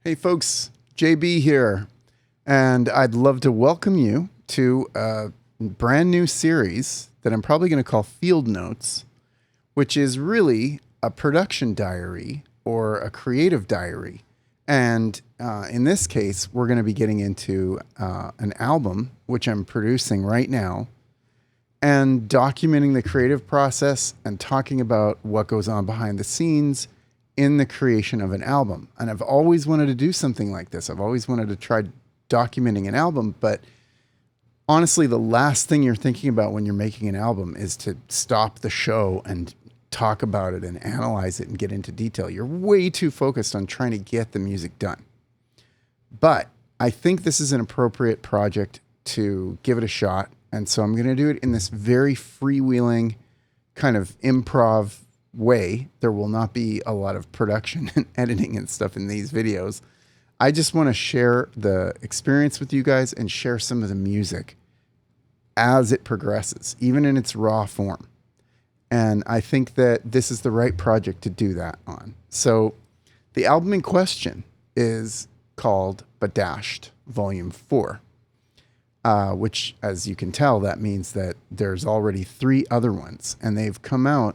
Hey folks, JB here, and I'd love to welcome you to a brand new series that I'm probably going to call Field Notes, which is really a production diary or a creative diary. And in this case, we're going to be getting into an album, which I'm producing right now, and documenting the creative process and talking about what goes on behind the scenes in the creation of an album. And I've always wanted to do something like this. I've always wanted to try documenting an album, but honestly, the last thing you're thinking about when you're making an album is to stop the show and talk about it and analyze it and get into detail. You're way too focused on trying to get the music done. But I think this is an appropriate project to give it a shot. And so I'm going to do it in this very freewheeling kind of improv way. There will not be a lot of production and editing and stuff in these videos. I just want to share the experience with you guys and share some of the music as it progresses, even in its raw form. And I think that this is the right project to do that on. So the album in question is called Badasht, Volume 4, which, as you can tell, that means that there's already 3 other ones, and they've come out.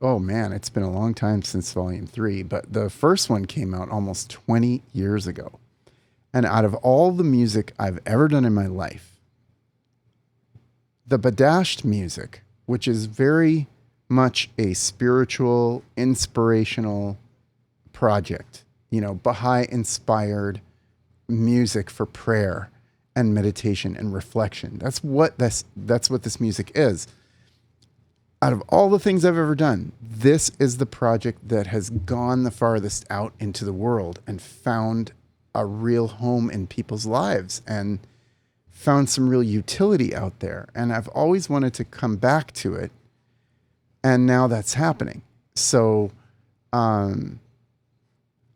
Oh man, it's been a long time since Volume 3, but the first one came out almost 20 years ago. And out of all the music I've ever done in my life, the Badasht music, which is very much a spiritual, inspirational project, you know, Baha'i-inspired music for prayer and meditation and reflection. That's what this music is. Out of all the things I've ever done, this is the project that has gone the farthest out into the world and found a real home in people's lives and found some real utility out there. And I've always wanted to come back to it. And now that's happening. So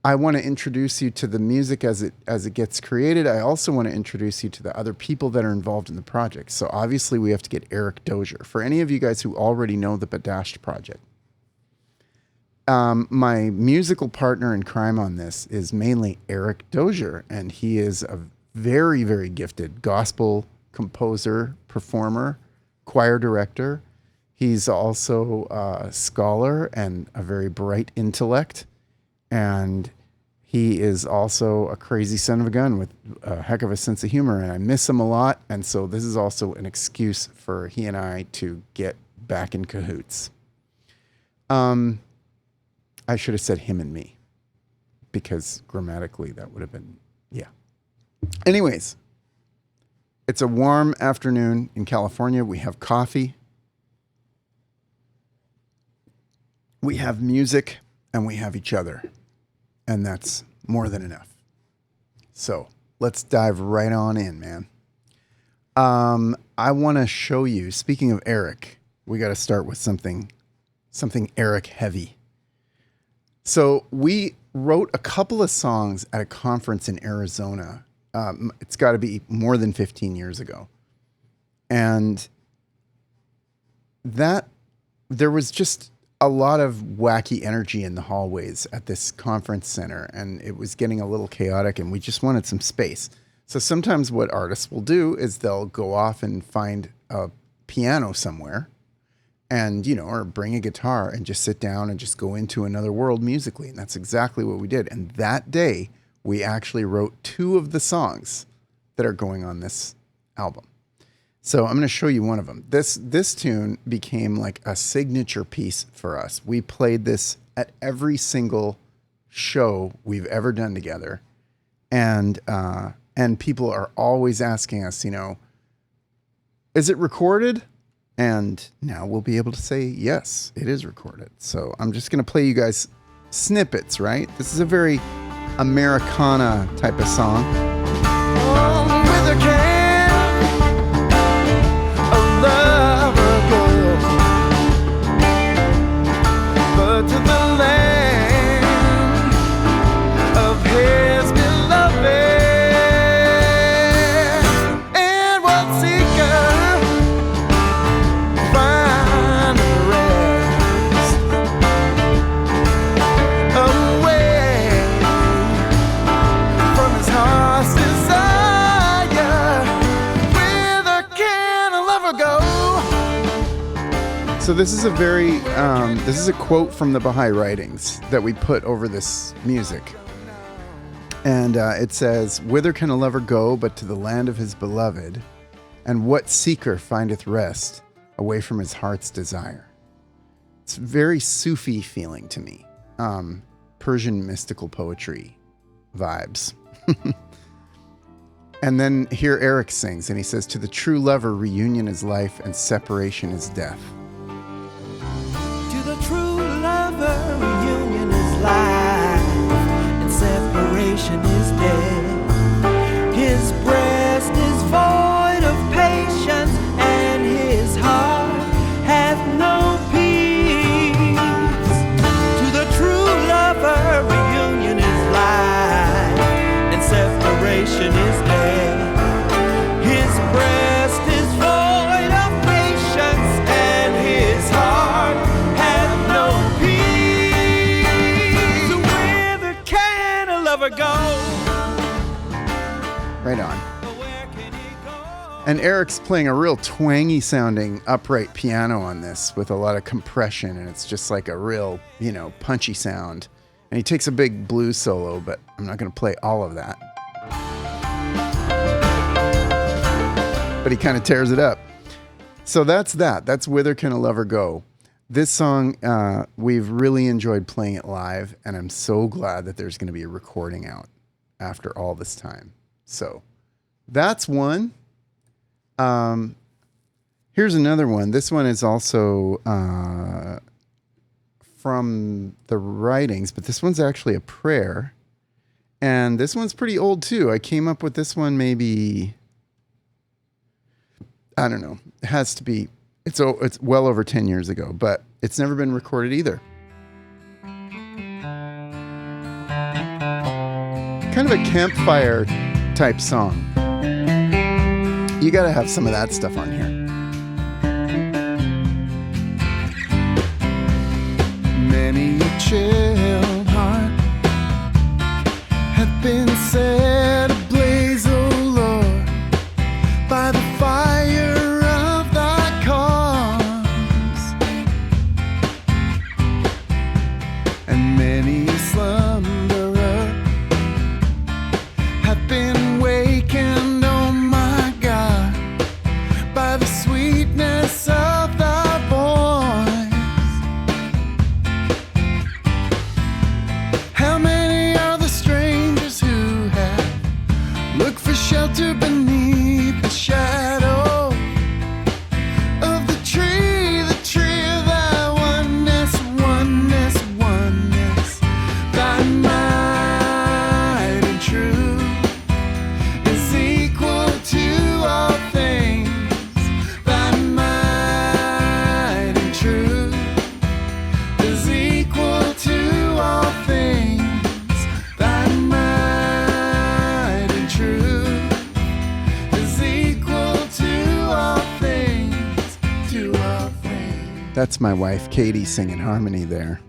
I want to introduce you to the music as it gets created. I also want to introduce you to the other people that are involved in the project. So obviously we have to get Eric Dozier. For any of you guys who already know the Badasht project, my musical partner in crime on this is mainly Eric Dozier, and he is a very, very gifted gospel composer, performer, choir director. He's also a scholar and a very bright intellect. And he is also a crazy son of a gun with a heck of a sense of humor, and I miss him a lot. And so this is also an excuse for he and I to get back in cahoots. I should have said him and me, because grammatically that would have been, yeah. Anyways, it's a warm afternoon in California. We have coffee. We have music. And we have each other. And that's more than enough. So let's dive right on in, man. I want to show you, speaking of Eric, we got to start with something Eric heavy. So we wrote a couple of songs at a conference in Arizona. It's got to be more than 15 years ago. And there was just a lot of wacky energy in the hallways at this conference center, and it was getting a little chaotic, and we just wanted some space. So sometimes what artists will do is they'll go off and find a piano somewhere and, you know, or bring a guitar and just sit down and just go into another world musically. And that's exactly what we did. And that day we actually wrote 2 of the songs that are going on this album. So I'm going to show you one of them. This tune became like a signature piece for us. We played this at every single show we've ever done together. And people are always asking us, you know, is it recorded? And now we'll be able to say, yes, it is recorded. So I'm just going to play you guys snippets, right? This is a very Americana type of song. With a can. To the land of his beloved, and what seeker find rest away So this is this is a quote from the Baha'i writings that we put over this music. And it says, "Whither can a lover go but to the land of his beloved? And what seeker findeth rest away from his heart's desire?" It's very Sufi feeling to me. Persian mystical poetry vibes. And then here Eric sings, and he says, "To the true lover, reunion is life and separation is death." To the true lover, reunion is life and separation is death. His breast is void of patience and his heart hath no peace. To the true lover, reunion is life and separation is death. His breast is void of patience and his heart hath no peace. Whither can a lover go? Right on. And Eric's playing a real twangy sounding upright piano on this with a lot of compression, and it's just like a real, punchy sound. And he takes a big blues solo, but I'm not going to play all of that. But he kind of tears it up. So that's that. That's Whither Can a Lover Go? This song, we've really enjoyed playing it live, and I'm so glad that there's going to be a recording out after all this time. So that's one. Here's another one. This one is also from the writings, but this one's actually a prayer. And this one's pretty old too. I came up with this one maybe, I don't know. It has to be, it's well over 10 years ago, but it's never been recorded either. Kind of a campfire type song. You got to have some of that stuff on here. Many a chilled heart hath been set ablaze, O Lord, by the fire of thy cause, and many a slumberer hath been wakened, O my God, by the sweetness of thy voice. How many are the strangers who have looked for shelter beneath the shadow of the tree of thy oneness, oneness, oneness. Thy might and truth is equal to all things. Thy might and truth is equal to all things. Thy might and truth is equal to all things, to all things. That's my wife, Katie, singing harmony there.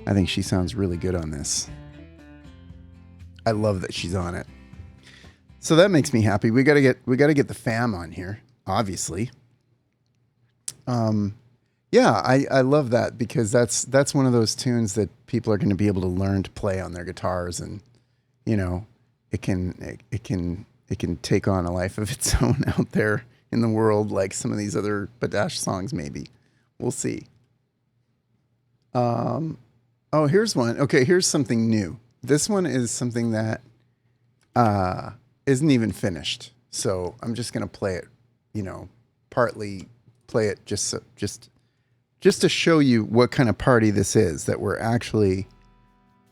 I think she sounds really good on this. I love that she's on it. So that makes me happy. We gotta get the fam on here, obviously. Yeah, I love that because that's one of those tunes that people are going to be able to learn to play on their guitars, and it can take on a life of its own out there in the world, like some of these other Badasht songs. Maybe we'll see. Oh, here's one. Okay, here's something new. This one is something that isn't even finished, so I'm just going to play it. Partly play it just to show you what kind of party this is that we're actually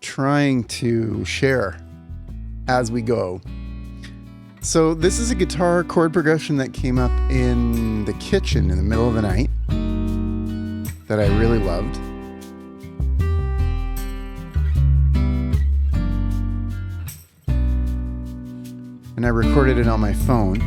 trying to share as we go. So this is a guitar chord progression that came up in the kitchen in the middle of the night that I really loved. And I recorded it on my phone.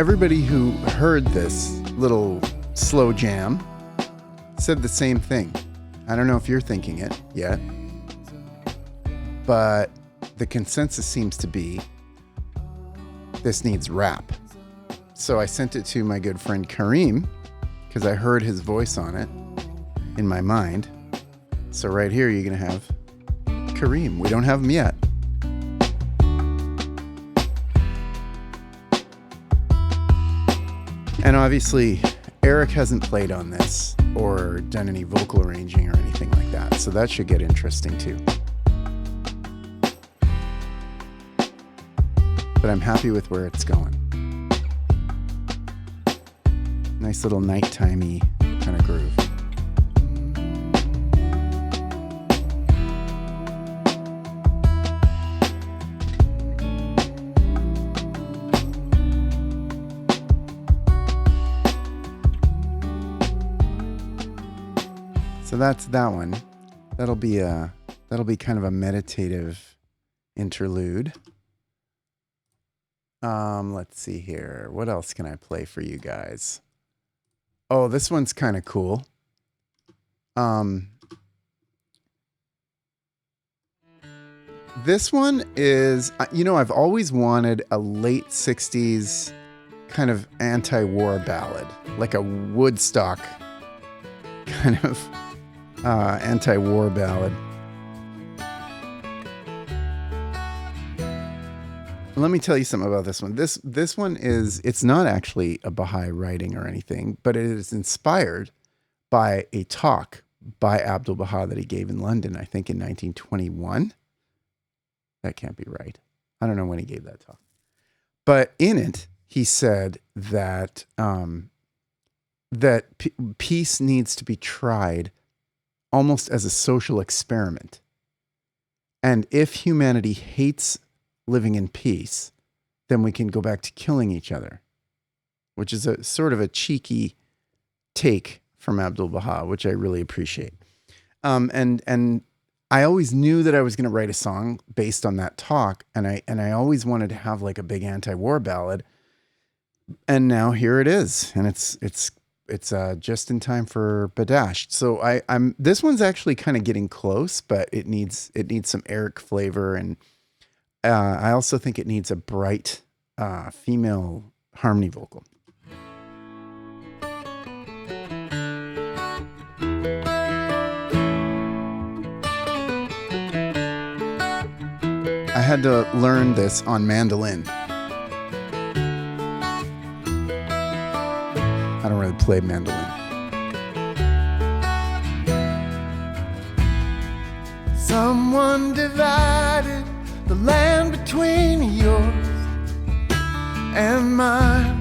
everybody who heard this little slow jam said the same thing. I don't know if you're thinking it yet, but the consensus seems to be this needs rap. So I sent it to my good friend Kareem because I heard his voice on it in my mind. So right here, you're going to have Kareem. We don't have him yet. And obviously, Eric hasn't played on this or done any vocal arranging or anything like that. So that should get interesting too. But I'm happy with where it's going. Nice little nighttime-y kind of groove. So that's that one. That'll be kind of a meditative interlude. Let's see here. What else can I play for you guys? Oh, this one's kind of cool. This one is, I've always wanted a late 60s kind of anti-war ballad, like a Woodstock kind of anti-war ballad. Let me tell you something about this one. This one it's not actually a Baha'i writing or anything, but it is inspired by a talk by Abdul Baha that he gave in London, I think in 1921. That can't be right. I don't know when he gave that talk. But in it, he said that peace needs to be tried almost as a social experiment. And if humanity hates living in peace, then we can go back to killing each other, which is a sort of a cheeky take from Abdul Baha, which I really appreciate. And I always knew that I was going to write a song based on that talk, and I always wanted to have like a big anti-war ballad. And now here it is, and it's just in time for Badasht. So I'm this one's actually kind of getting close, but it needs some Eric flavor, and I also think it needs a bright female harmony vocal. I had to learn this on mandolin. I don't really play mandolin. Someone divided the land between yours and mine.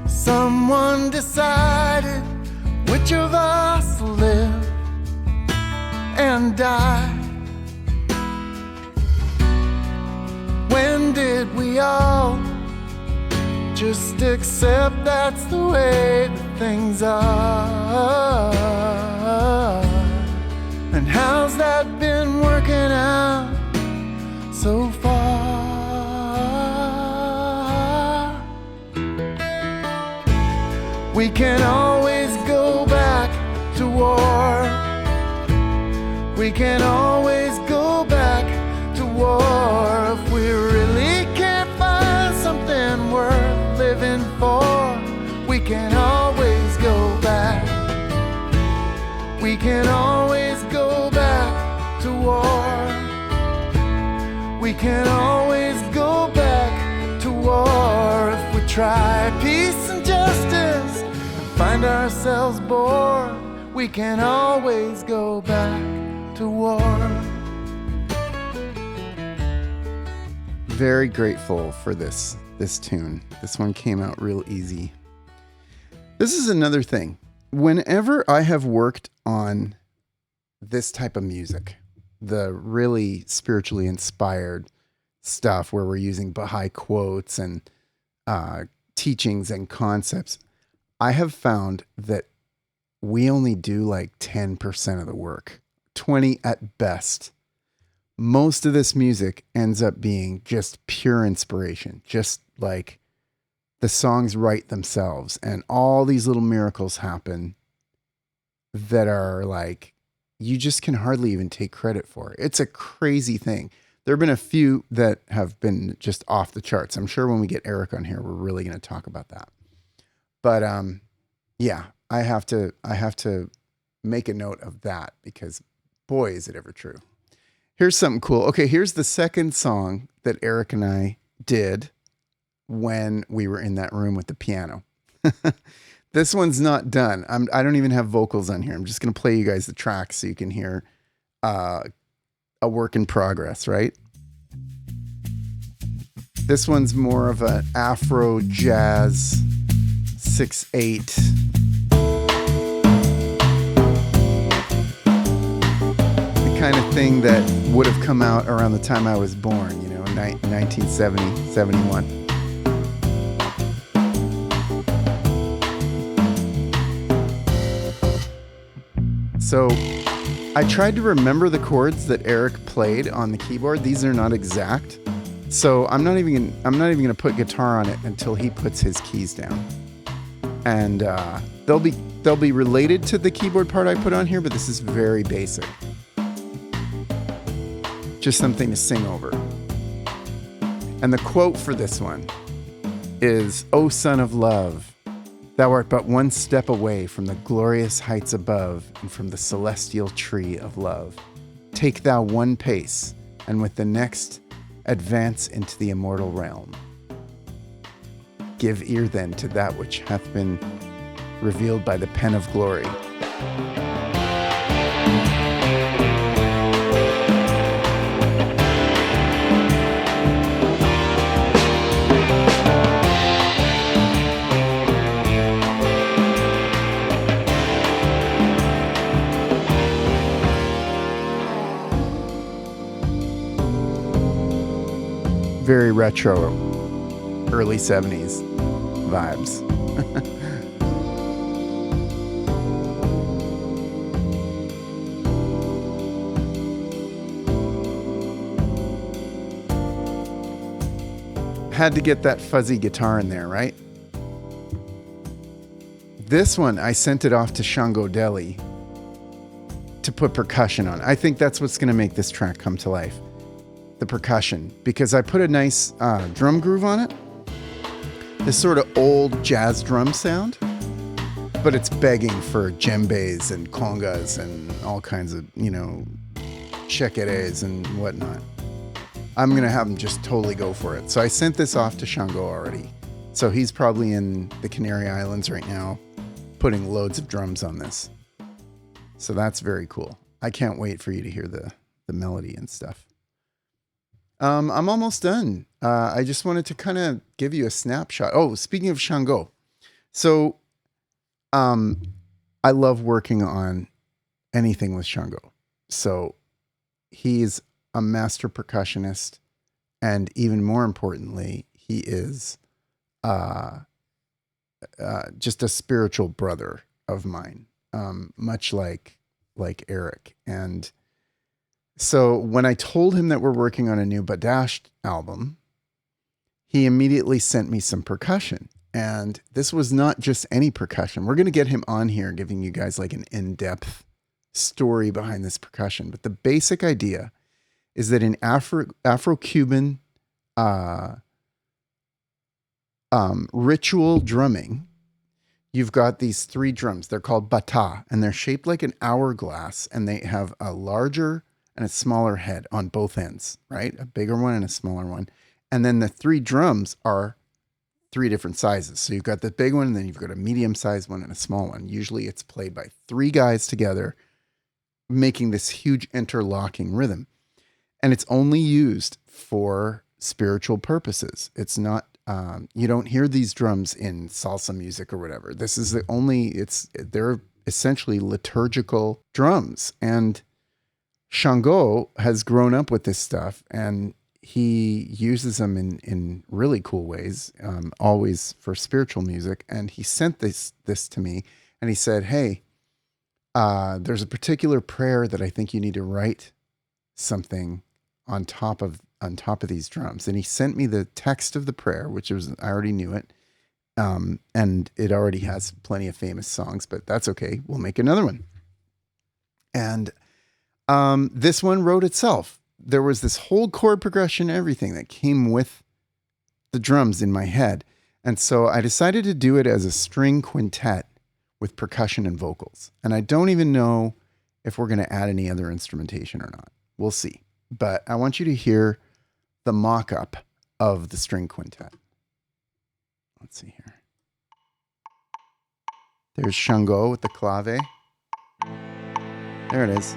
Someone decided which of us live and die. When did we all just accept that's the way that things are? And how's that been working out so far? We can always go back to war. We can always go back to war if we really can't find something worth living for. We can always go back. We can always go back to war. We can always go back to war if we try peace and justice and find ourselves bored. We can always go back to war. Very grateful for this tune. This one came out real easy. This is another thing. Whenever I have worked on this type of music, the really spiritually inspired stuff where we're using Baha'i quotes and teachings and concepts, I have found that we only do like 10% of the work, 20 at best. most of this music ends up being just pure inspiration, just like the songs write themselves, and all these little miracles happen that are like, you just can hardly even take credit for. It's a crazy thing. There have been a few that have been just off the charts. I'm sure when we get Eric on here, we're really going to talk about that. But yeah, I have to make a note of that, because boy, is it ever true. Here's something cool. Okay, here's the second song that Eric and I did when we were in that room with the piano. This one's not done. I don't even have vocals on here. I'm just going to play you guys the track so you can hear a work in progress, right? This one's more of an Afro-jazz 6/8. The kind of thing that would have come out around the time I was born, you know, 1970, 71. So I tried to remember the chords that Eric played on the keyboard. These are not exact. So I'm not even going to put guitar on it until he puts his keys down. And they'll be related to the keyboard part I put on here, but this is very basic. Just something to sing over. And the quote for this one is, "O Son of Love, thou art but one step away from the glorious heights above and from the celestial tree of love. Take thou one pace, and with the next advance into the immortal realm. Give ear then to that which hath been revealed by the pen of glory." Very retro, early 70s vibes. Had to get that fuzzy guitar in there, right? This one, I sent it off to Shango Deli to put percussion on. I think that's what's going to make this track come to life. The percussion, because I put a nice drum groove on it. This sort of old jazz drum sound, but it's begging for djembes and congas and all kinds of, you know, chequeres and whatnot. I'm going to have him just totally go for it. So I sent this off to Shango already. So he's probably in the Canary Islands right now, putting loads of drums on this. So that's very cool. I can't wait for you to hear the melody and stuff. I'm almost done. I just wanted to kind of give you a snapshot. Oh, speaking of Shango. So, I love working on anything with Shango. So he's a master percussionist, and even more importantly, he is, just a spiritual brother of mine. Much like Eric. And so when I told him that we're working on a new Badasht album, he immediately sent me some percussion. And this was not just any percussion. We're going to get him on here giving you guys like an in-depth story behind this percussion. But the basic idea is that in Afro-Cuban ritual drumming, you've got these three drums. They're called bata, and they're shaped like an hourglass, and they have a larger and a smaller head on both ends, right? A bigger one and a smaller one. And then the three drums are three different sizes. So you've got the big one, and then you've got a medium-sized one and a small one. Usually it's played by three guys together, making this huge interlocking rhythm. And it's only used for spiritual purposes. It's not, you don't hear these drums in salsa music or whatever. This is they're essentially liturgical drums. And Shango has grown up with this stuff, and he uses them in really cool ways, always for spiritual music. And he sent this to me, and he said, "Hey, there's a particular prayer that I think you need to write something on top of these drums. And he sent me the text of the prayer, which was, I already knew it. And it already has plenty of famous songs, but that's okay. We'll make another one. And this one wrote itself. There was this whole chord progression, everything that came with the drums in my head. And so I decided to do it as a string quintet with percussion and vocals. And I don't even know if we're going to add any other instrumentation or not. We'll see. But I want you to hear the mock-up of the string quintet. Let's see here. There's Shango with the clave. There it is.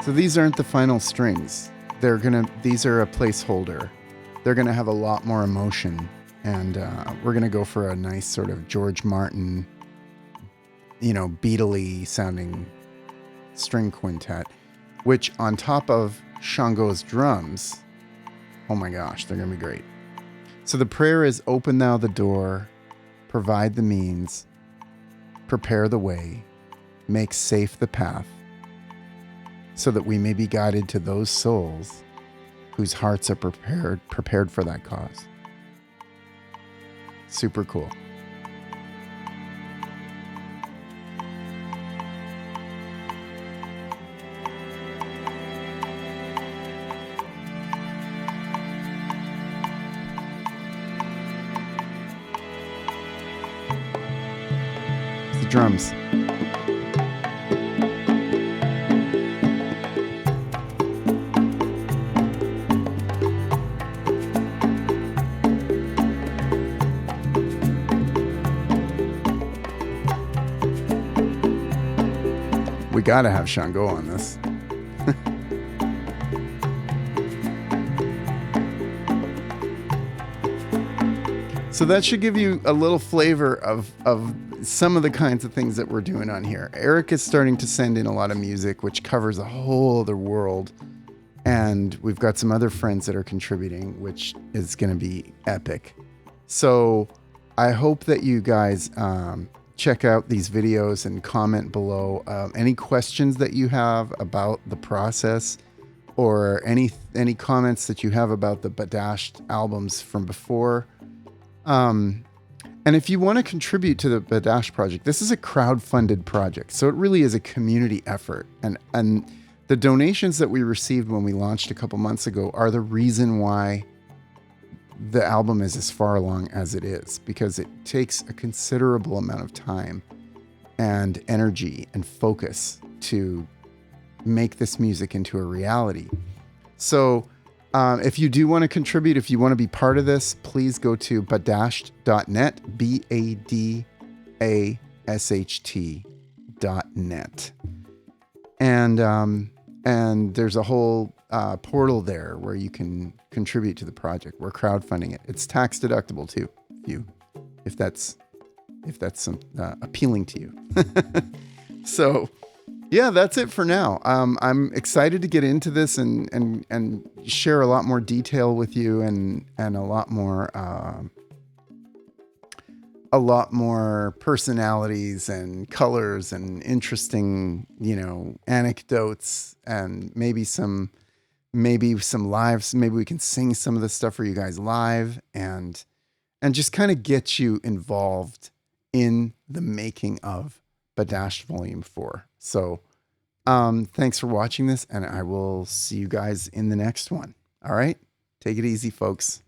So these aren't the final strings. These are a placeholder. They're gonna have a lot more emotion, and we're gonna go for a nice sort of George Martin, Beatley sounding string quintet, which on top of Shango's drums, oh my gosh, they're gonna be great. So the prayer is, open thou the door, provide the means, prepare the way, make safe the path, so that we may be guided to those souls whose hearts are prepared for that cause. Super cool. It's the drums. We gotta have Shango on this. So that should give you a little flavor of some of the kinds of things that we're doing on here. Eric is starting to send in a lot of music, which covers a whole other world. And we've got some other friends that are contributing, which is going to be epic. So I hope that you guys check out these videos and comment below any questions that you have about the process, or any comments that you have about the Badasht albums from before. And if you want to contribute to the Badasht project, this is a crowdfunded project, so it really is a community effort. And the donations that we received when we launched a couple months ago are the reason why the album is as far along as it is, because it takes a considerable amount of time and energy and focus to make this music into a reality. So if you do want to contribute, if you want to be part of this, please go to badasht.net, BADASHT.net. And there's a whole portal there where you can contribute to the project. We're crowdfunding it. It's tax deductible too, if that's appealing to you. So yeah, that's it for now. I'm excited to get into this and share a lot more detail with you, and a lot more personalities and colors and interesting, anecdotes, and maybe some lives. Maybe we can sing some of the stuff for you guys live, and just kind of get you involved in the making of Badasht Volume 4. So thanks for watching this, and I will see you guys in the next one. All right? Take it easy, folks.